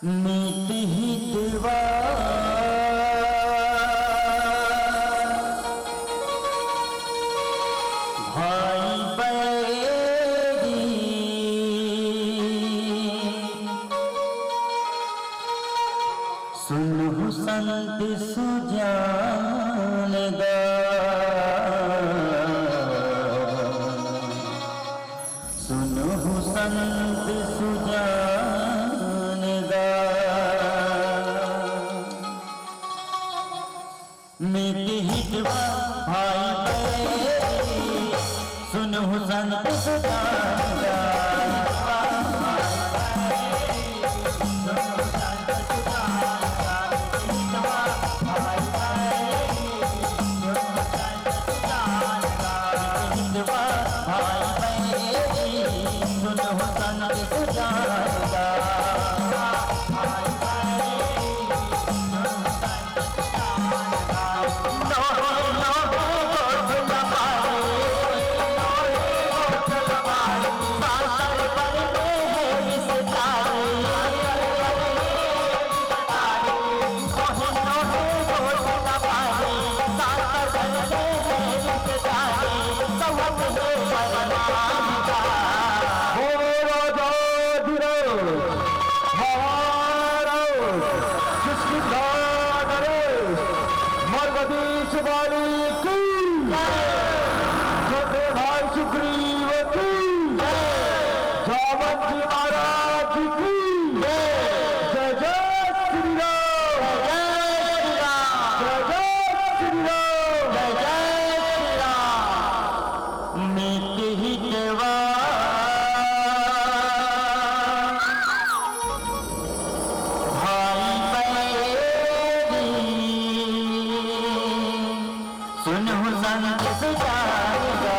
मीत ही दिवा भाई बैरी सुनहु संत सुजान गा सुनहु संत सुजान गा मीत हिजवा भाई बैरी सुनहु संत सुजान गा सुनहु संत सुजान गा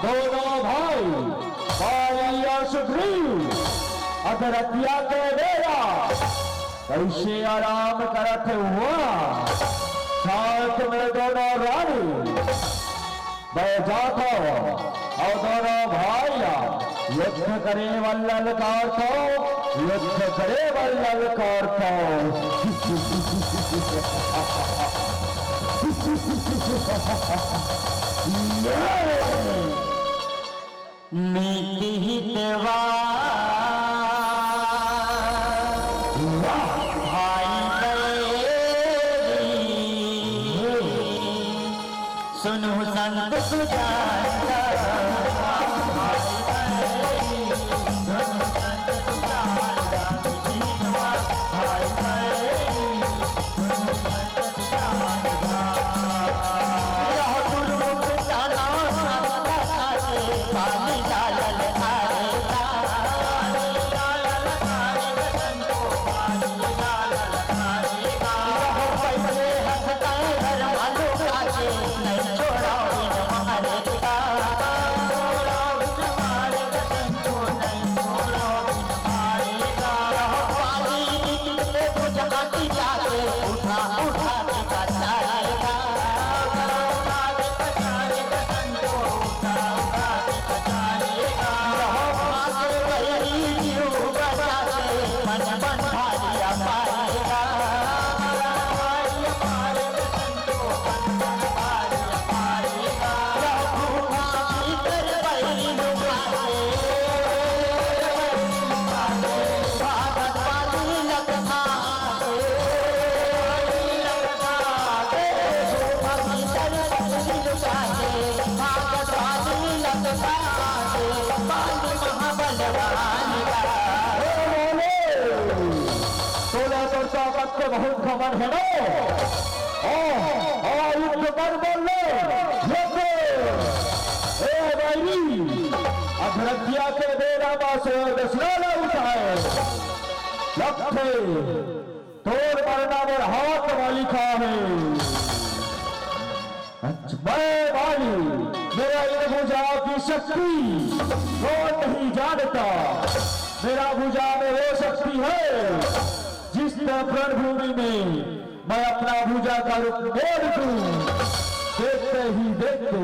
दोनों भाई बाली और सुग्रीव अगर हत्या के बेरा कैसे आराम करते हुआ साथ में दोनों रानी बैठा था और दोनों भाई युद्ध करे वल्लल करतो युद्ध करे वल्लल करतो मीत हितवा भाई बैरी सुनहु संत सुजान गा नहीं छोड़ा पिया के उठा उठा के कचाएगा मन बंधारिया पाएगा ताकत के बहुत खबर है ना युद्ध कर बोल अधरतिया के बेरा से दसनाला उठाए लक्ष्य तोड़ मरना में हाथ वाली खा है मैं वाली मेरा ये भुजा की शक्ति कौन नहीं जानता मेरा भुजा में वो शक्ति है जिस रणभूमि में मैं अपना भुजा का रूप मोड़ दूं देखते ही देखते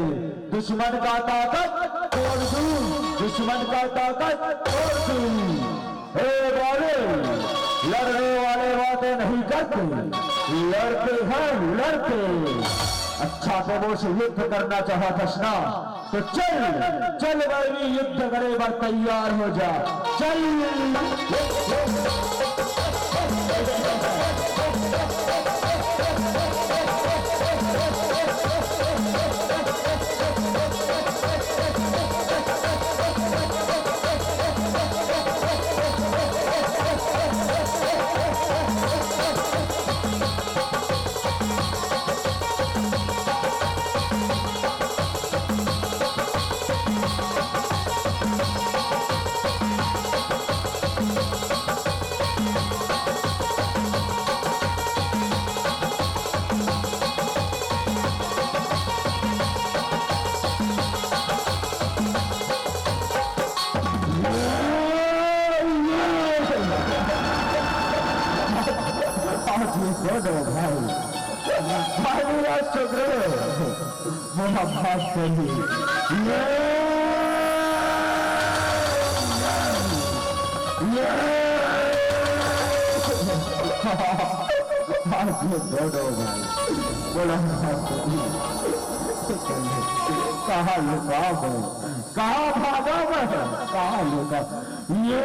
दुश्मन का ताकत तोड़ दूं दुश्मन का ताकत तोड़ दूं हे वाले लड़ने वाले बातें नहीं करते लड़ते हैं लड़ते अच्छा तो वो से युद्ध करना चाहता ना तो चल चल भाई युद्ध करे बार तैयार हो जा चल कहा लुका कहा भागा कहा लुका ये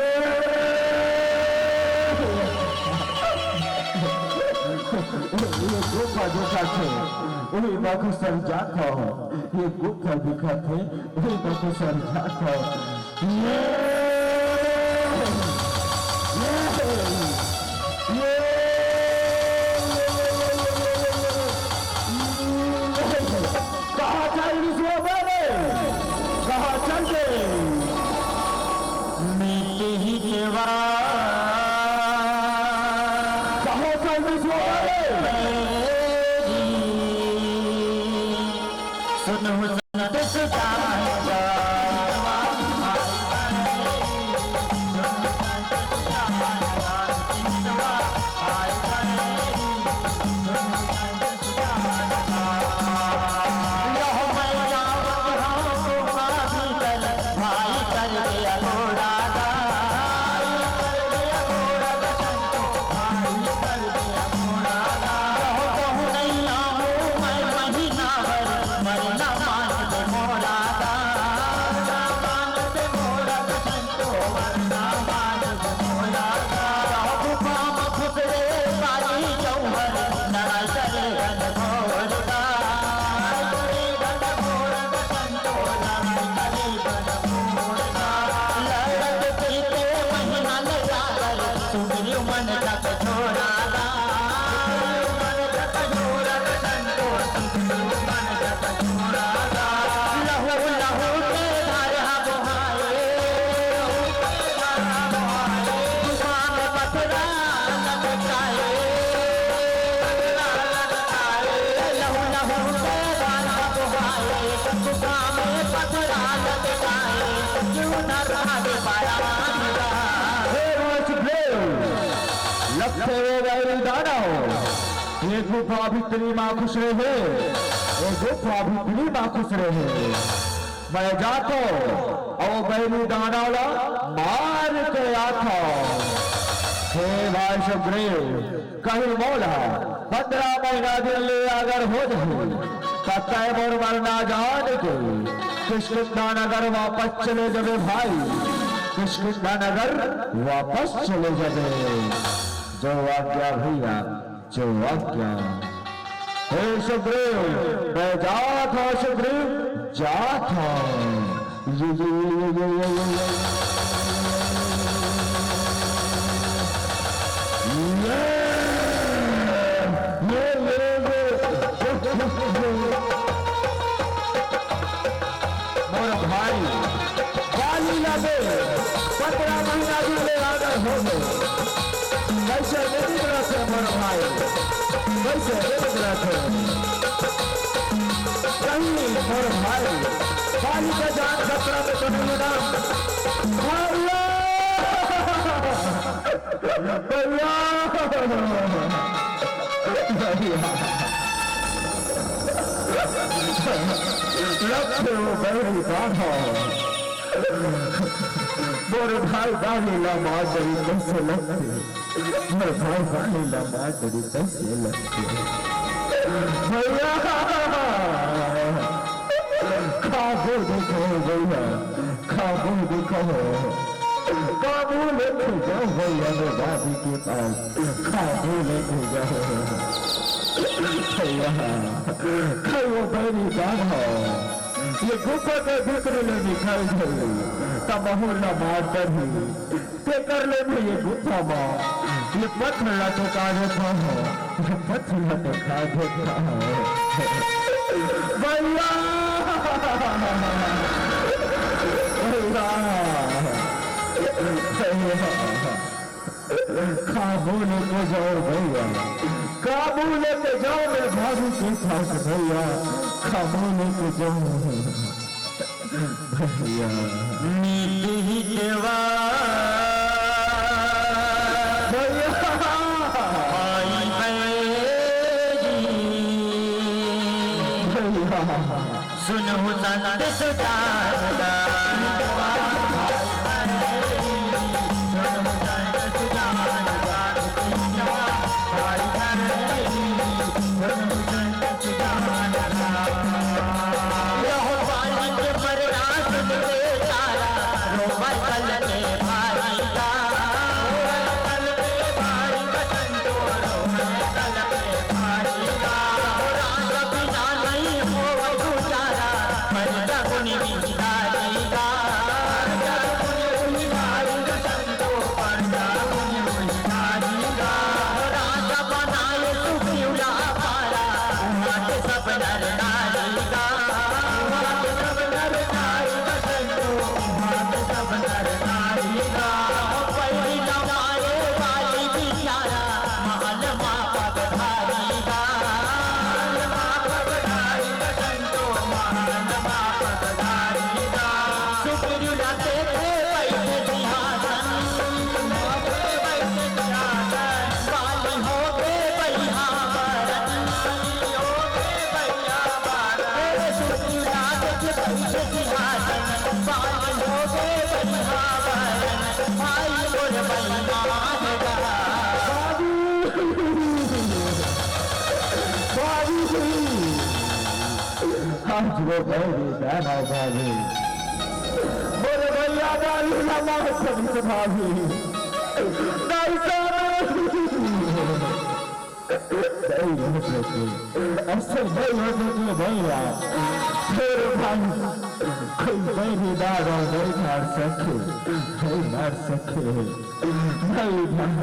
गुफा दिखा थे वही बाबू सर जाता हो ये गुफा दिखा थे वही बाबू सर जाता हो कहा चलते मिली ही देवा कहो चल सुनो संत सुजाएगा लक्ष्य वो गैरी दानव ये गुफा भितरी माँ खुश रहे, ये गुफा भितरी माँ खुश रहे। मैं जातो और बैरी दानवला मार के आता। हे भाई सुग्रीव कहीं मौला 15 महीना दिन ले अगर हो जाए तय मोर मरना जान के किशकिंधा नगर वापस चले जावे भाई, किशकिंधा नगर वापस चले जावे। जो आज्ञा भैया जो आज्ञा। हे सुग्रीव मैं जात हूं, सुग्रीव जात हूं। मोर भाई गाली लगे 15 महीना दूर आगर हो गए। कैसे नहीं रखे मोर भाई, कैसे नहीं रखे कहीं मोर भाई गाली का जान खतरा में तो नहीं ना। मोर भाई गाली लमा जरी कैसे लगते, मोर भाई गाली लमा जरी कैसे लगते भैया। खाबो देखो भैया, खाबो देखो, काबू लेके जाओ भैया मेरे दादी के पास, काबू लेके जाओ भैया। खाओ बड़ी दाना ये गुफा के भीतर ले निकल गई तब न मार ही ते कर ले भी ये गुफा मां ये पत्थर ला तो का देता है, ये पत्थर ला तो का देता है भैया। काबू लेके जाओ भैया, काबू लेके जाओ मेरे भाभी के पास भैया, काबू लेके जाओ भैया। नीति ही देवा भैया आई भैया सुनो संत सुजानदा आज वो मेरी बहना भाभी बोले भैया गाली लमा सभी भाभी ऐसे भैया फिर भाई कोई मेरी दादा नहीं मार सके, नहीं मार सके नहीं भाई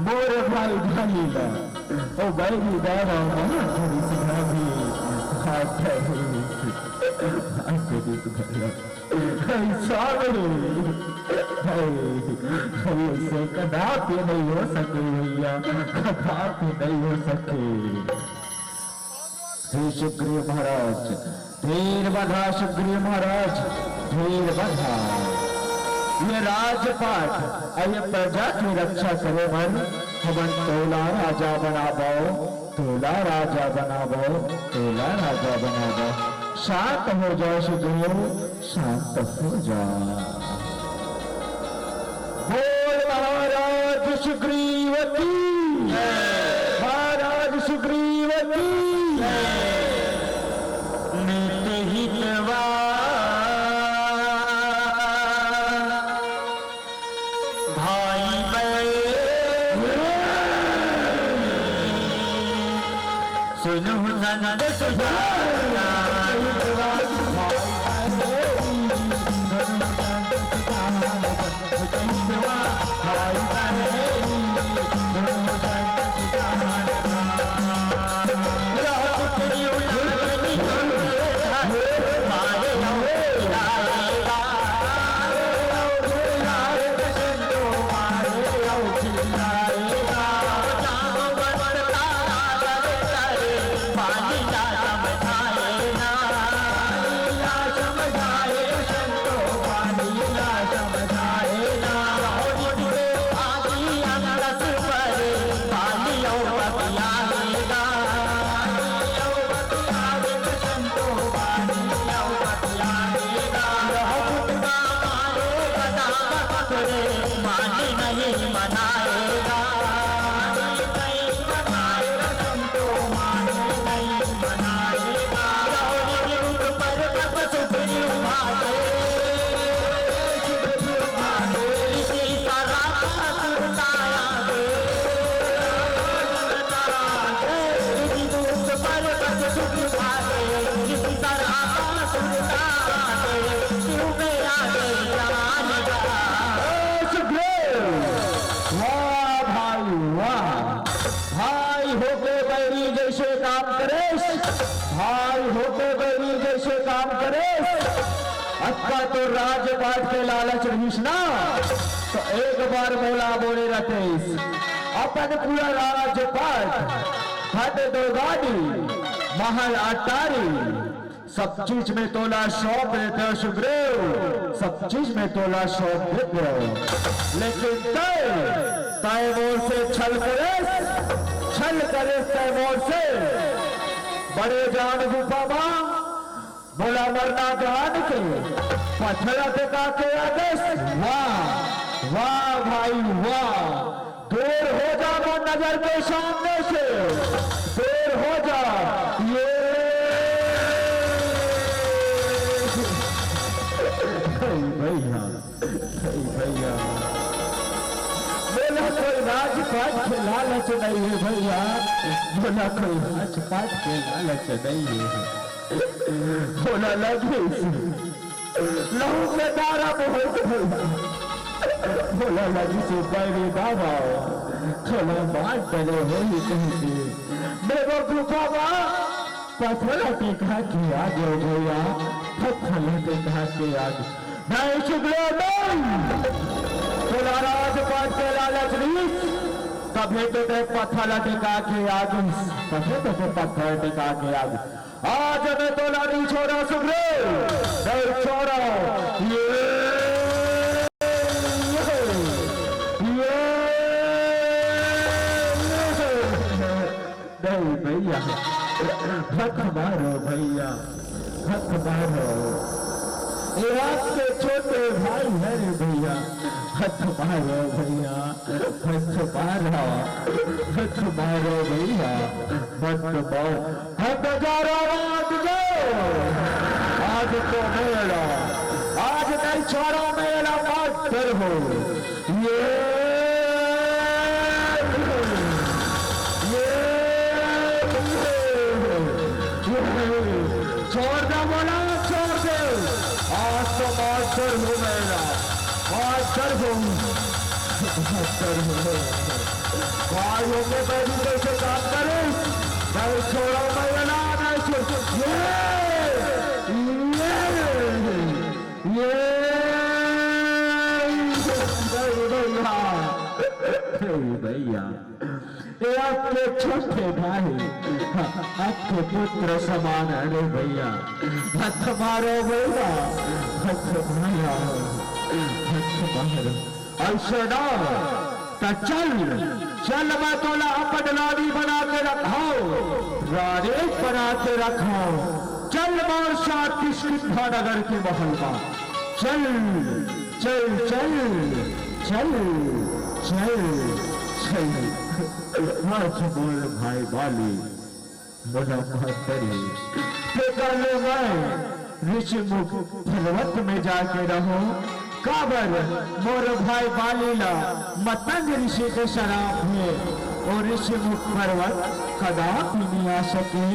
मोरे भाई गाली ला ओ मेरी दादा थोड़ी सी भाभी ऐसे कदापि नहीं हो सके भैया, कदापि नहीं हो सके। हे सुग्रीव महाराज धीर बंधा, सुग्रीव महाराज धीर बंधा। ये राजपाट और ये प्रजा की रक्षा करे मन हमन तोला राजा बनाबो, तोला राजा बनाबो, तोला राजा बनाबो। शांत हो जाओ सुग्रीव, शांत हो जाओ। बोल महाराज सुग्रीव की, महाराज सुग्रीव की। नित्य हितवा भाई सुनो नंद सुजाना तो राजपाट के लालच रहीस ना तो एक बार बोला बोले रतेश अपन पूरा राजपाट हट दो गाड़ी महल अटारी सब चीज में तोला शौक देते हो सुग्रीव, सब चीज में तोला शौक देते हो, लेकिन तय मोर से छल करे तय मोर से बड़े जान गुफा मां बोला मरना जान के पत्थर टिका के आदेश। वाह वाह भाई वाह, दूर हो जा वो नजर के सामने से, दूर हो जा। ये भैया भैया बोला कोई राजपाट के लालच नहीं है भैया, बोला कोई राजपाट के लालच नहीं है। बोला लगे लहू के दारा बहुत बोला लगी से पैरे बाबा थोड़ा बात करे हो ही कहीं मेरे गुफा पत्थर टिका के आगे भैया, पत्थर टिका के आगे नहीं शुक्रिया नहीं बोला राजपाट के लालच नहीं तभी तो पत्थर टिका के आगे, तभी तो पत्थर टिका के आगे। आज मैं तो नहीं छोड़ा सुग्रीव, नहीं छोड़ा। नहीं भैया हक मारो भैया, हक मारो, ये आपके छोटे भाई है रे भैया, हक मारो भैया, हक मारो, हक मारो भैया, मत मारो, हक जारो आज तो मेरा, आज नहीं छोड़ो मेरा मत कर हो। ये छोड़ दो बोला, छोड़ दे, आज तो मत कर हो मेरा, मत कर हो, मत कर हो। भाइयों के बैठी कैसे काम करे, नहीं छोड़ो मेरा, नहीं छोड़ भैया ये आपके छोटे भाई, आपके पुत्र समान है भैया, हथ मारो भैया, हथ मारो, ऐसे ना तो चल चल, मैं तोला अपन रानी बना के रखाओ, रानी बना के रखाओ। चल मोर साथ किसकिथा नगर के महल में, चल चल चल चल चल चल। मोर भाई बाली मोला महतरी कर लो, मैं ऋषिमुख पर्वत में जाके रहो। काबर मोर भाई बालीला मतंग ऋषि के शराब है, और ऋषिमुख पर्वत कदापि नहीं आ सके,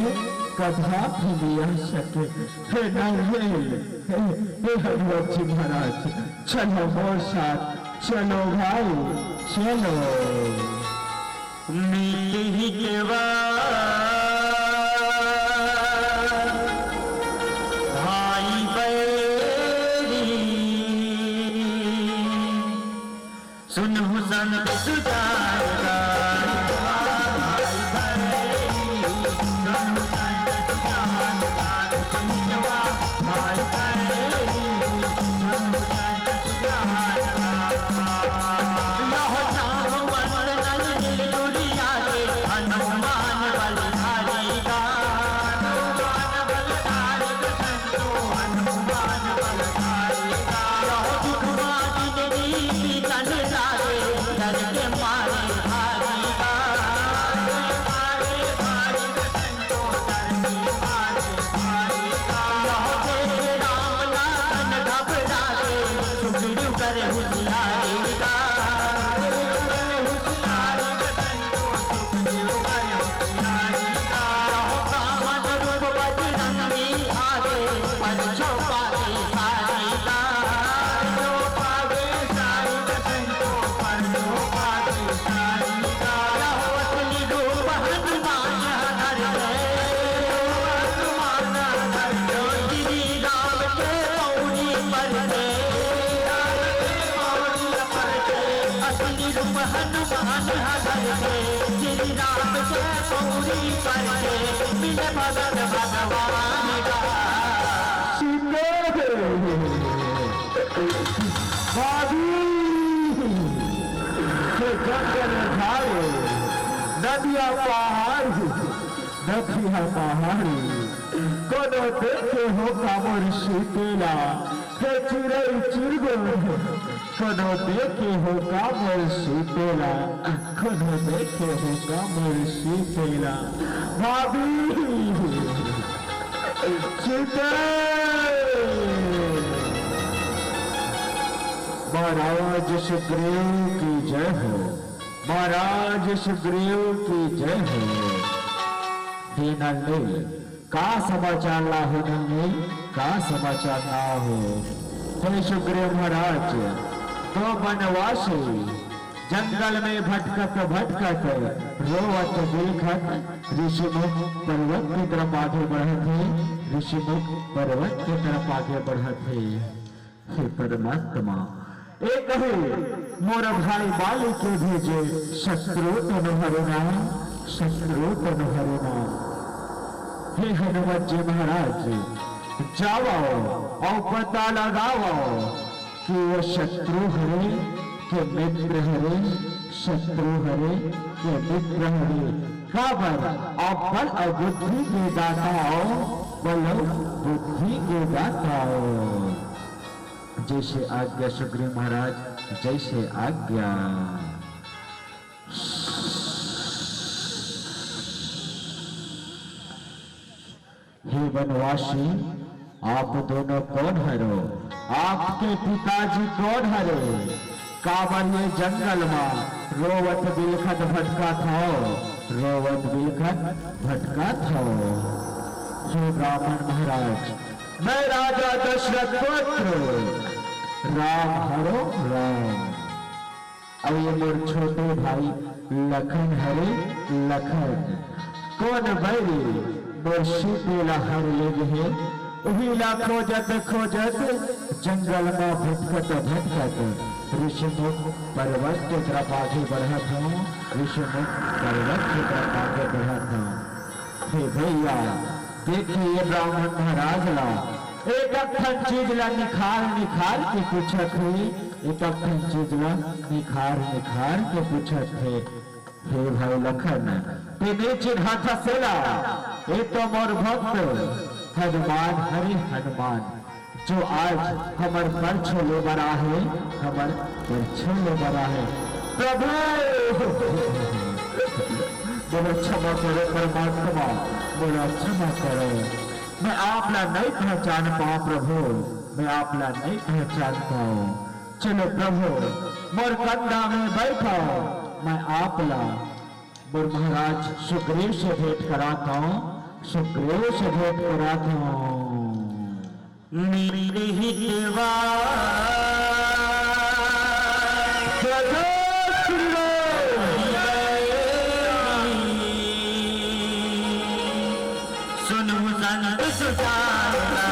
कदापि नहीं आ सके। हे नहीं हे हनुमत जी महाराज, चलो मोर साथ, चलो भाई चलो। मीठी केवा भाई बैरी सुन हुसन सुजाएगा, नदिया पहाड़ी नदिया पहाड़ी कोनो देखे हो कामर शीतेला, हे चिड़ै चिड़गो कोनो देखे हो कामर शीतेला, कोनो देखे हो कामर शीतेला। भाभी सीते महाराज सुग्रीव की जय हो, महाराज सुग्रीव की जय हो। हे नंदी, का समाचार ला हो नंदी, का समाचार ना हो। हे सुग्रीव महाराज, दो वनवासी जंगल में भटकत भटकत रोवत बिलखत ऋषिमुख पर्वत की तरफ आगे बढ़े थे, ऋषिमुख पर्वत की तरफ आगे बढ़े थे। हे परमात्मा, एक ही मोर भाई बाली के भेजे शत्रु तनु हरुना, शत्रु तनु हरुना। हे हनुमत जी महाराज, जाओ और पता लगाओ कि वो शत्रु हरे के मित्र हरे, शत्रु हरे के मित्र हरे। काबर और बल और बुद्धि के दाताओ, बल बुद्धि के दाताओ। जैसे आज्ञा सुग्रीव महाराज, जैसे आज्ञा। हे वनवासी, आप दोनों कौन हरो? आपके पिताजी कौन हरे? काबर ये जंगल में रोवत बिलखत भटका था, रोवत बिलखत भटका था। हे ब्राह्मण महाराज, मैं राजा दशरथ पुत्र राम हरो राम। अब ये मोर छोटे भाई लखन हरे लखन। कौन बैरी मोर शीतेला हर ले है, वही ला खोजत खोजत जंगल में भटकत भटकत ऋषिमुख पर्वत की तरफ आगे बढ़ा था, ऋषिमुख पर्वत की तरफ आगे बढ़ा था। हे भैया देखिए ब्राह्मण महाराज ला एक अखन चीज ला निखार निखार के पूछत हुई, एक चीज ला निखार निखार के पूछत थे, हे भाई लखन तेने चिन्हा था सेला, ये तो मोर भक्त हनुमान हरि हनुमान, जो आज हमर पर छोले बरा है, हमर पर छोले बरा है। प्रभु मेरा क्षमा करो परमात्मा, मेरा क्षमा करो, मैं आपला नहीं पहचान पाऊं प्रभु, मैं आपला नहीं पहचान पाऊं। चलो प्रभु मोर कंधा में बैठो, मैं आपला मोर महाराज सुग्रीव से भेंट कराता हूं, सुग्रीव से भेंट कराता हूं। मेरे हितवा सुनो संत सुजाना,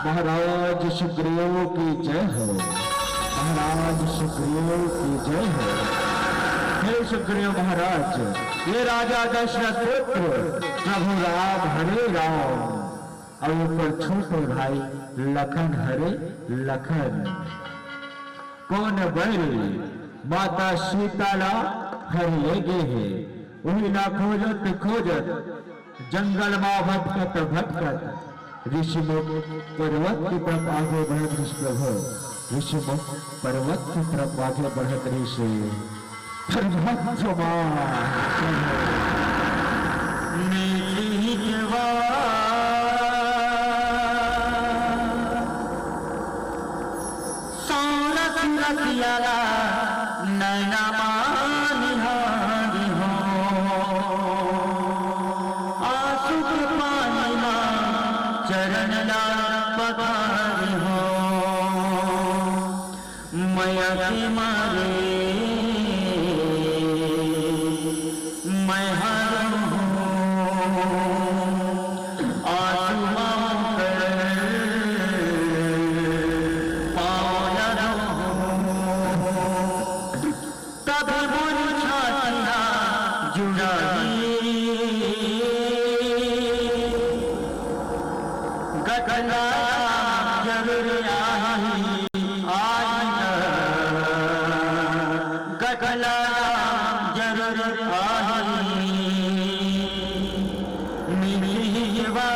महाराज सुग्रीव की जय हो, महाराज सुग्रीव की जय हो। हे सुग्रीव महाराज, ये राजा दशरथ पुत्र प्रभु राम हरे राम, और ऊपर छोटे भाई लखन हरे लखन। कौन बैल माता सीताला हर ले गे है, वही ना खोजत खोजत जंगल माँ भटकत भटकत ऋषिमुख पर्वत की तरफ आगे बढ़त ऋषि प्रभु, ऋषिमुख पर्वत की तरफ आगे बढ़त ऋषि नैना चरण पधारी हो, मया के मारे मैं हर हूँ, आसुमा पावना तब बुरी छातिया जुड़ाई गगना जरूर आई गगना जरूर आई मिलवा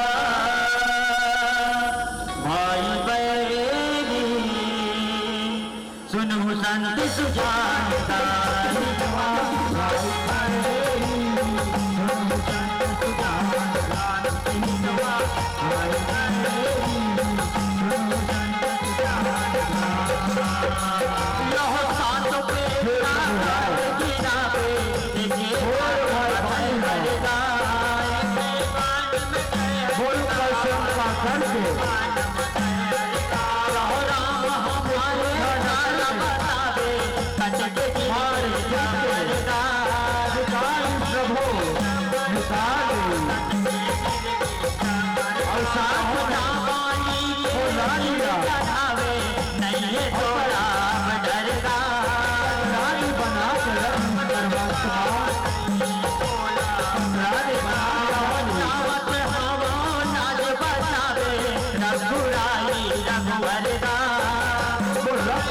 भाई बैरी सुनो संत सुजानता, और साथ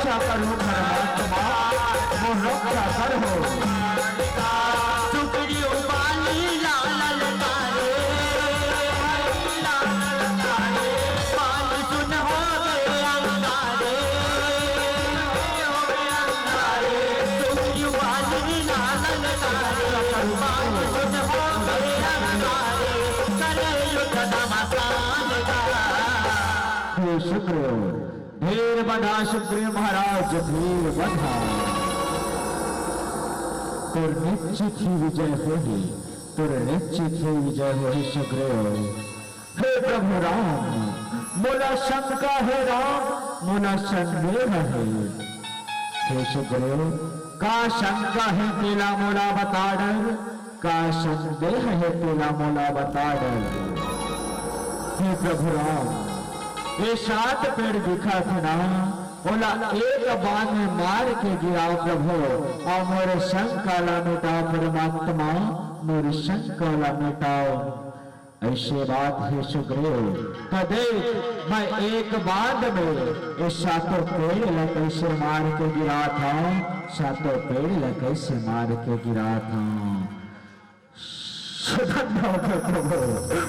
रक्षा करो परमात्मा, मोर रक्षा करो। सुग्रीव बाली लाल तारे, बाली सुन हो गए अंगारे, सुग्रीव बाली लाल तारे, बाली सुन हो गए अंगारे, करे युद्ध घमासान का। हे सुग्रीव, ढेर बधा सुग्रीव महाराज, ढेर बधा। तुर निश्चित ही विजय होगी, तुर निश्चित ही विजय होगी सुग्रीव। हे प्रभु राम, मोला शंका है राम, मोला संदेह है। हे सुग्रीव, का शंका है तेला मोला बता डर, का संदेह है तेला मोला बता डर। हे प्रभु राम, ये 7 पेड़ दिखा था ना, बोला एक बाण में मार के गिरा प्रभु, और मोरे शंकाला मिटाओ परमात्मा, मोरे शंकाला मिटाओ। ऐसे बात है सुग्रीव, तो देख मैं एक बाण में ये 7 पेड़ कैसे मार के गिरा था, 7 पेड़ कैसे मार के गिरा था। धन्य हो प्रभु,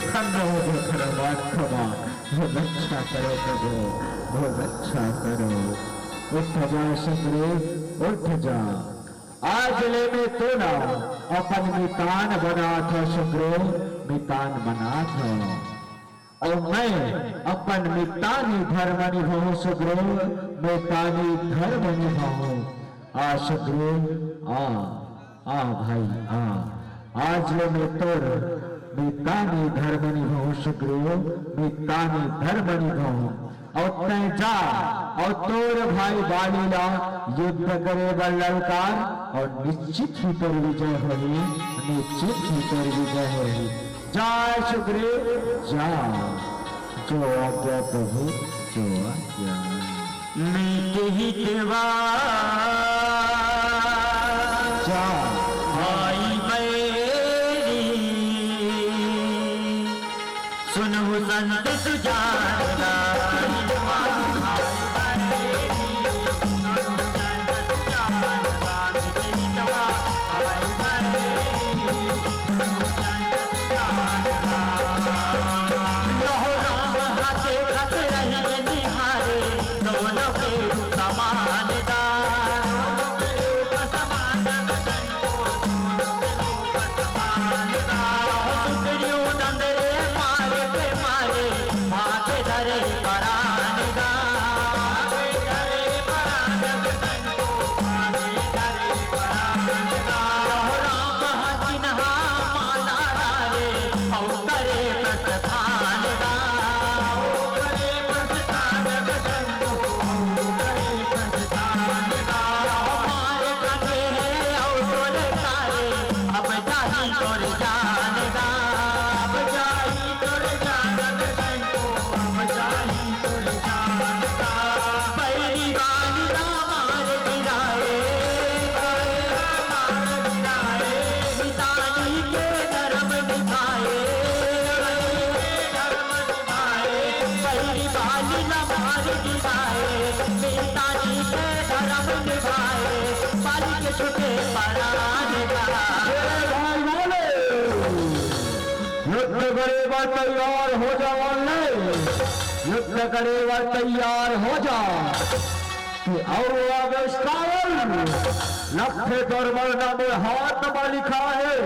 धन्य हो परमात्मा, रक्षा करो प्रभु, वो रक्षा करो। उठ जा सुग्रीव, उठ जा। आज ले में तो ना अपन मितान बना था सुग्रीव, मितान बना था, और मैं अपन मितानी धर्म निभाऊं सुग्रीव, मितानी धर्म निभाऊं। आ सुग्रीव, आ भाई आ। आज ले मैं तोर मितानी धर्म निभाऊं सुग्रीव, मितानी धर्म निभाऊं। और तय जा और तोर भाई बालीला युद्ध करे बल ललकार, और निश्चित ही तोर विजय होगी, निश्चित ही तोर विजय होगी। जा सुग्रीव जा, जो आज्ञा प्रभु, जो आज्ञा। मीठे ही देवा जा भाई मेरी, सुनो संत सुजानदा, तैयार हो जाओ, युद्ध करेगा तैयार हो जा। और आवेश कायल लखे पर मरना में हाथ में लिखा है,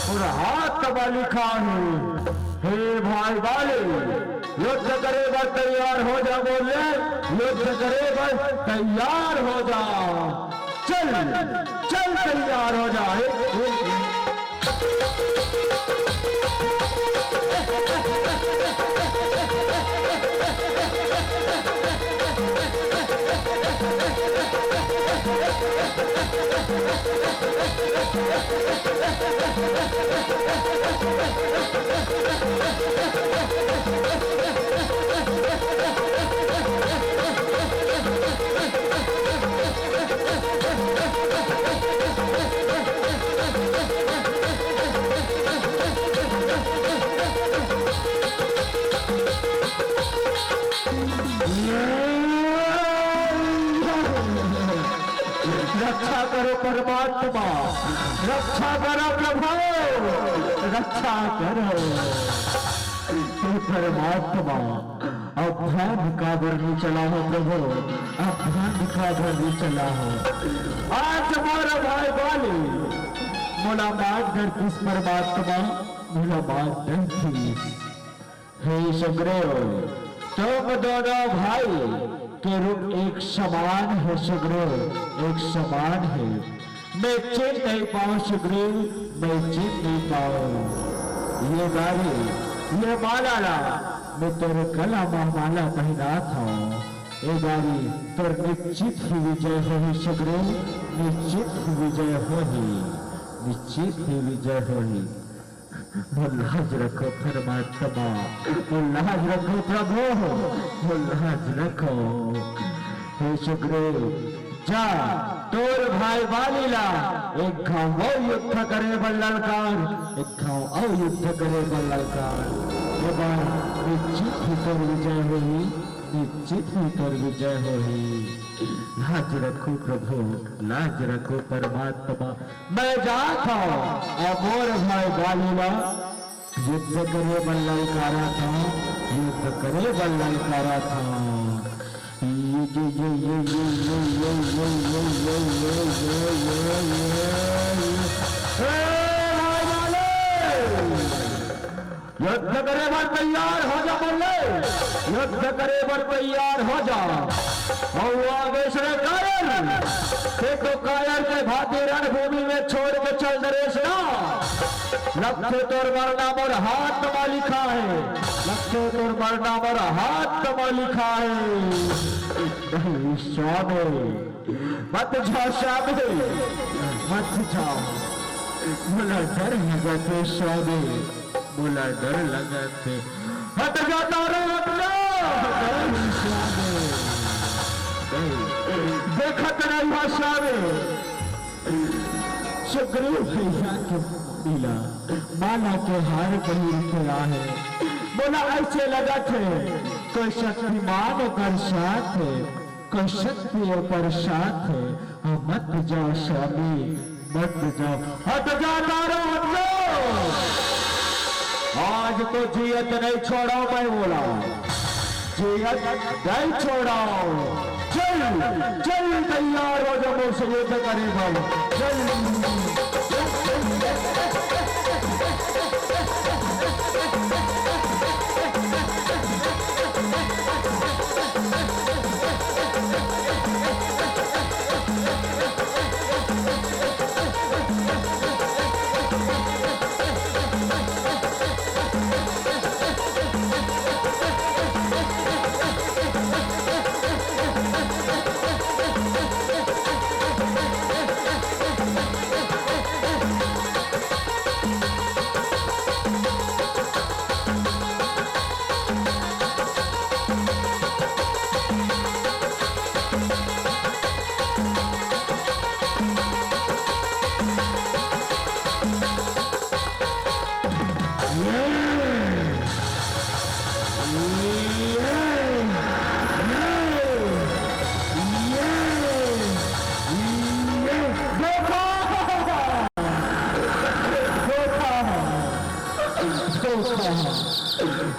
और हाथ में लिखा है। हे भाई वाले, युद्ध करेगा तैयार हो जा, बोले युद्ध करेगा तैयार हो जा। चल चल तैयार हो जा। रक्षा करो परमात्मा, रक्षा करो प्रभु, रक्षा करो हे परमात्मा। अभ्यान का वर्णी चला हो प्रभु, अभ्यान का वर्णी चला हो। आज हमारा भाई बाली मोला मार धरतीस परमात्मा, मोला मार धरतीस। हे सुग्रीव, तुम दोनों भाई के रूप एक समान है सुग्रीव, एक समान है। मैं चिन्ह नहीं पाऊं सुग्रीव, मैं चिन्ह नहीं पाऊं। ये गाड़ी, ये माला मैं तेरे गला में माला पहना था। ये गाड़ी तेरे निश्चित ही विजय हो ही सुग्रीव, निश्चित ही विजय हो ही, निश्चित ही विजय हो ही। लाज रखो परमात्मा, लाज रखो प्रभु, लाज रखो। हे सुग्रीव, जा तोर भाई बालीला एक गांव और युद्ध करे बल्ललकार, एक गांव और युद्ध करे बल्ललकार। ये बार निश्चित ही तोर विजय होगी, निश्चित ही तोर विजय होगी। लाज रखो प्रभु, लाज रखो परमात्मा। मैं जाता हूं मोर भाई बालीला युद्ध करे बल्ललकारा था, युद्ध करे बल्ललकारा था। युद्ध करे बर तैयार हो जा बोले, युद्ध करे बर तैयार हो जा। और आगे से कायर, देखो कायर के भाती रणभूमि में छोड़ के चल नरेश ना। लक्ष्य तोर मरना मोर हाथ में लिखा है, लक्ष्य तोर मरना मोर हाथ में लिखा है। स्वामी मत जाओ, स्वामी मत जाओ, बोला डर लगाते स्वामी, बोला डर लगाते। हट जाता रे, हट जाओ स्वामी, देखत नहीं भाषा में। सुग्रीव भैया के मिला माला के हार पहिर के आहे, बोला ऐसे लगा थे कोई शक्तिमान कर साथ है, कोई शक्ति पर साथ है। मत जाओ स्वामी, मत जाओ, हट जाता रो, हट जाओ। आज तो जियत नहीं छोड़ाओ, मैं बोला जियत नहीं छोड़ाओ। चल चल तैयार हो जाओ, मुझसे युद्ध करे भाई, चल।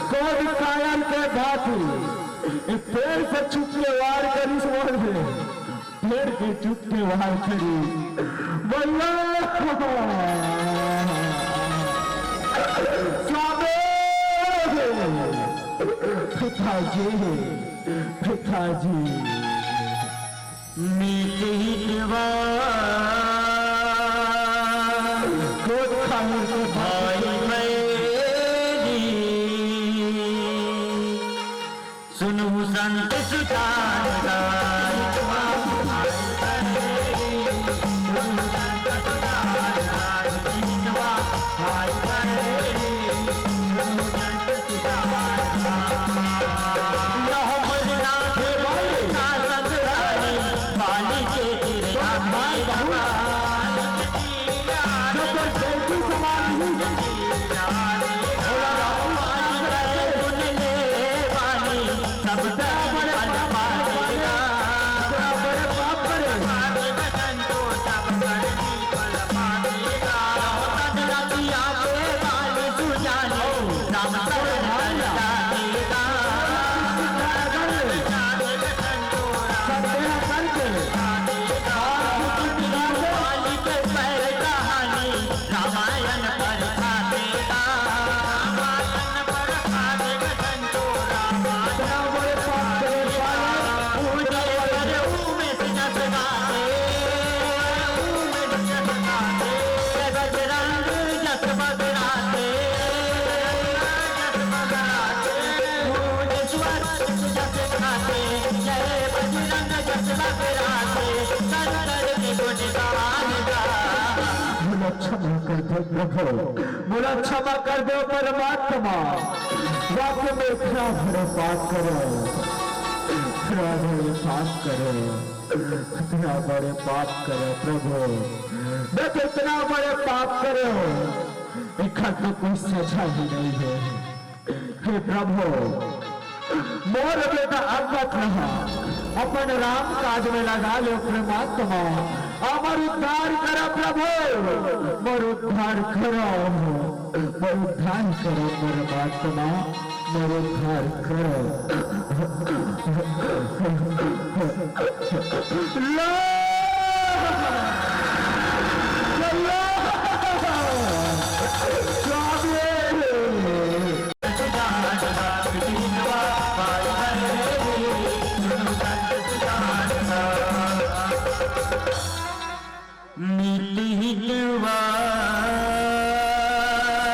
कौन कायल के भाती पेड़ से छुप के वार करी, समझ पेड़ के छुप के वार करी। बोलो पिताजी, पिताजी नीति भाई मेरी सुनो संत सुजानदार। बचला मेरा से कर के गुणगान गा। मुझे क्षमा कर दो प्रभु, मुझे क्षमा कर दो परमात्मा। वाक्य में इतना बड़े पाप करो, इतना बड़े पाप करो, इतना बड़े पाप करो प्रभु। मैं कितना बड़े पाप करो, इखा तो कोई सजा ही नहीं है। हे प्रभु, मोर बेटा अब मत रहा, अपन राम काज में लगा लो परमात्मा। अमर उद्धार करो प्रभु, मोर उद्धार करो, मोर उद्धार करो परमात्मा, मोर उद्धार करो। लो